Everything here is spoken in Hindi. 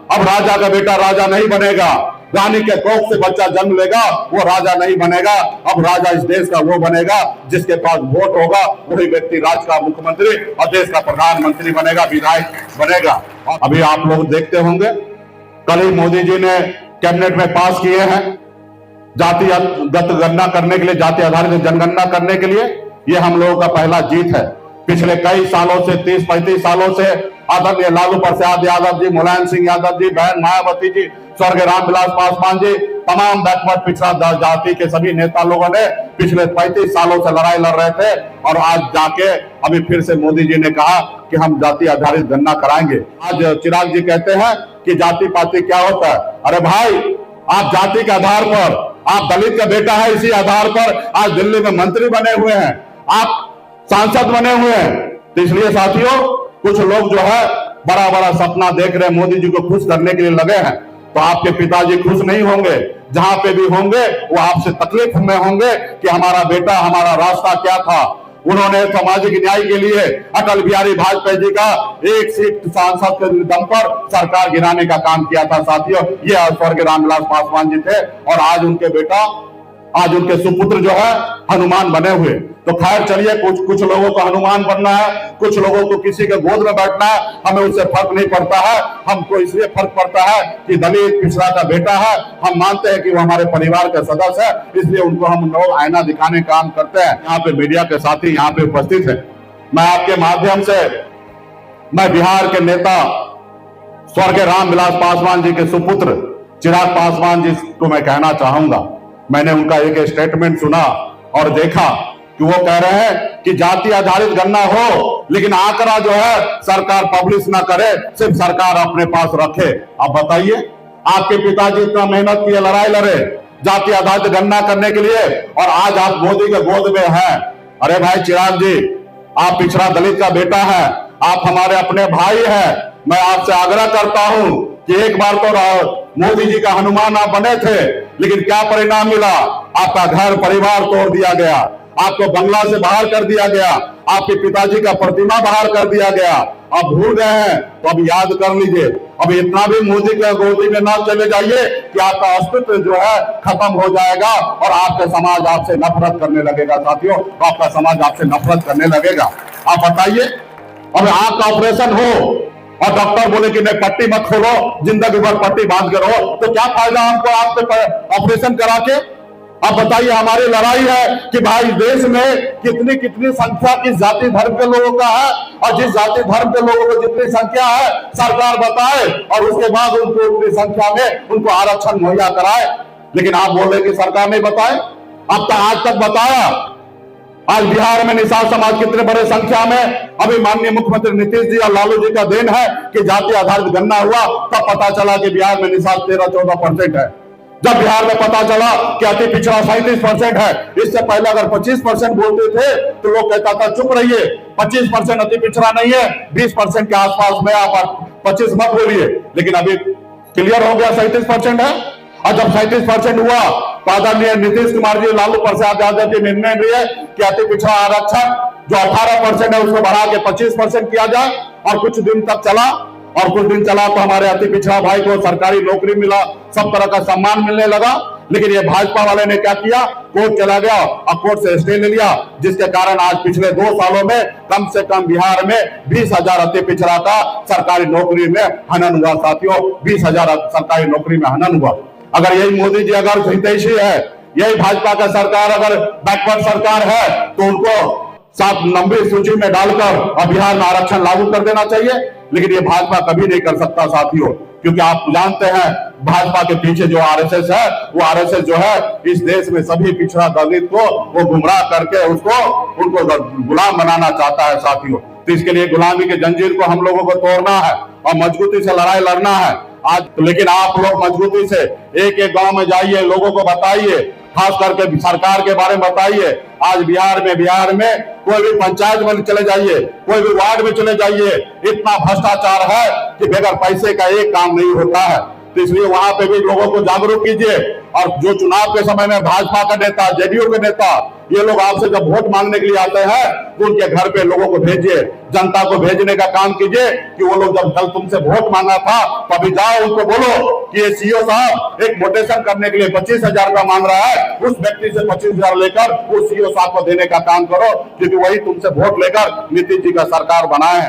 अब राजा का बेटा राजा नहीं बनेगा, रानी के कोख से बच्चा जन्म लेगा वो राजा नहीं बनेगा। अब राजा इस देश का वो बनेगा जिसके पास वोट होगा, वही व्यक्ति राज्य का मुख्यमंत्री और देश का प्रधानमंत्री बनेगा, विधायक बनेगा। अभी आप लोग देखते होंगे कल ही मोदी जी ने कैबिनेट में पास किए हैं जातिगत गणना करने के लिए, जाति आधारित जनगणना करने के लिए। ये हम लोगों का पहला जीत है। पिछले कई सालों से 30-35 सालों से आदरणीय लालू प्रसाद यादव जी, मुलायम सिंह यादव जी, बहन मायावती जी, स्वर्गीय रामविलास पासवान जी, तमाम बैकवर्ड पिछड़ा जाति के सभी नेता लोगों ने पिछले 35 सालों से लड़ाई लड़ रहे थे और आज जाके अभी फिर से मोदी जी ने कहा कि हम जाति आधारित गणना कराएंगे। आज चिराग जी कहते हैं कि जाति पाति क्या होता है। अरे भाई, आप जाति के आधार पर, आप दलित का बेटा है, इसी आधार पर आज दिल्ली में मंत्री बने हुए हैं, आप सांसद बने हुए हैं। तो इसलिए साथियों, कुछ लोग जो है बड़ा बड़ा सपना देख रहे हैं, मोदी जी को खुश करने के लिए लगे हैं। तो आपके पिताजी खुश नहीं होंगे, जहां पे भी होंगे वो आपसे तकलीफ में होंगे कि हमारा बेटा, हमारा रास्ता क्या था। उन्होंने सामाजिक न्याय के लिए अटल बिहारी वाजपेयी जी का एक सीट सांसद के दम पर सरकार गिराने का काम किया था साथियों। ये स्वर्गीय रामविलास पासवान जी थे और आज उनके बेटा, आज उनके सुपुत्र जो है हनुमान बने हुए। तो खैर चलिए, कुछ लोगों को हनुमान बनना है, कुछ लोगों को किसी के गोद में बैठना है, हमें उससे फर्क नहीं पड़ता है। हमको इसलिए फर्क पड़ता है कि दलित पिछड़ा का बेटा है, हम मानते हैं कि वो हमारे परिवार का सदस्य है, इसलिए उनको हम लोग आईना दिखाने का काम करते हैं। यहाँ पे मीडिया के साथी यहाँ पे उपस्थित है, मैं आपके माध्यम से मैं बिहार के नेता स्वर्गीय रामविलास पासवान जी के सुपुत्र चिराग पासवान जी को मैं कहना चाहूंगा। मैंने उनका एक स्टेटमेंट सुना और देखा कि वो कह रहे हैं कि जाति आधारित गणना हो, लेकिन आंकड़ा जो है सरकार पब्लिश ना करे, सिर्फ सरकार अपने पास रखे। आप बताइए, आपके पिताजी इतना मेहनत किए, लड़ाई लड़े जाति आधारित गणना करने के लिए और आज आप मोदी के गोद में हैं। अरे भाई चिराग जी, आप पिछड़ा दलित का बेटा है, आप हमारे अपने भाई हैं। मैं आपसे आग्रह करता हूं कि एक बार तो मोदी जी का हनुमान आप बने थे, लेकिन क्या परिणाम मिला? आपका घर परिवार तोड़ दिया गया, आपको बंगला से बाहर कर दिया गया, आपके पिताजी का प्रतिमा बाहर कर दिया गया। आप भूल गए हैं तो अब याद कर लीजिए। अब इतना भी मोदी के गोदी में ना चले जाइए कि आपका अस्तित्व जो है खत्म हो जाएगा और आपका समाज आपसे नफरत करने लगेगा साथियों, आपका समाज आपसे नफरत करने लगेगा। आप बताइए, अब आंख का ऑपरेशन हो और डॉक्टर बोले कि नहीं पट्टी मत खोलो, जिंदगी भर पट्टी बांध के रहो, तो क्या फायदा हमको आपसे ऑपरेशन करा के? अब बताइए, हमारी लड़ाई है कि भाई देश में कितनी कितनी संख्या किस जाति धर्म के लोगों का है और जिस जाति धर्म के लोगों को जितनी संख्या है सरकार बताए और उसके बाद उनको उतनी संख्या में उनको आरक्षण मुहैया कराए। लेकिन आप बोल रहे कि सरकार नहीं बताए। अब तक आज तक बताया। आज बिहार में निषाद समाज कितने बड़े संख्या में, अभी माननीय मुख्यमंत्री नीतीश जी और लालू जी का देन है कि जाति आधारित गणना हुआ, तब पता चला कि बिहार में निषाद 13-14% है। जब बिहार में पता चला कि अति पिछड़ा 37% है, इससे पहले अगर 25% बोलते थे तो लोग कहता था चुप रहिए, 25% अति पिछड़ा नहीं है, 20% के आसपास में आप 25 मत बोलिए। लेकिन अभी क्लियर हो गया 37% है। और जब 37% हुआ तो आदरणीय नीतीश कुमार जी, लालू प्रसाद यादव जी निर्णय लिए कि अति पिछड़ा आरक्षण जो 18% है उसको बढ़ा के 25% किया जाए। और कुछ दिन तक चला और कुछ दिन चला तो हमारे अति पिछड़ा भाई को सरकारी नौकरी मिला, सब तरह का सम्मान मिलने लगा। लेकिन ये भाजपा वाले ने क्या किया, कोर्ट चला गया और कोर्ट से स्टे ले लिया, जिसके कारण आज पिछले 2 सालों में कम से कम बिहार में 20,000 अति पिछड़ा का सरकारी नौकरी में हनन हुआ साथियों। 20,000 सरकारी नौकरी में हनन हुआ। अगर यही मोदी जी अगर हितैषी है, यही भाजपा का सरकार अगर बैकवर्ड सरकार है, तो उनको 7 नंबर सूची में डालकर और बिहार में आरक्षण लागू कर देना चाहिए। लेकिन ये भाजपा कभी नहीं कर सकता साथियों, क्योंकि आप जानते हैं भाजपा के पीछे जो आरएसएस है, वो आरएसएस जो है इस देश में सभी पिछड़ा दलित को वो गुमराह करके उनको गुलाम बनाना चाहता है साथियों। तो इसके लिए गुलामी के जंजीर को हम लोगों को तोड़ना है और मजबूती से लड़ाई लड़ना है आज। लेकिन आप लोग मजबूती से एक एक गांव में जाइए, लोगों को बताइए, खास करके सरकार के बारे में बताइए। आज बिहार में कोई भी पंचायत में चले जाइए, कोई भी वार्ड में चले जाइए, इतना भ्रष्टाचार है कि बगैर पैसे का एक काम नहीं होता है। तो इसलिए वहां पे भी लोगों को जागरूक कीजिए। और जो चुनाव के समय में भाजपा का नेता, जेडीयू के नेता, ये लोग आपसे जब वोट मांगने के लिए आते हैं तो उनके घर पे लोगों को भेजिए, जनता को भेजने का काम कीजिए कि वो लोग जब कल तुमसे वोट मांगा था तो अभी जाओ उनको बोलो कि ये सीओ साहब एक मोटेशन करने के लिए 25,000 का मांग रहा है, उस व्यक्ति से 25,000 लेकर उस सीओ साहब को देने का काम करो, क्योंकि वही तुमसे वोट लेकर नीतीश जी का सरकार बनाए हैं।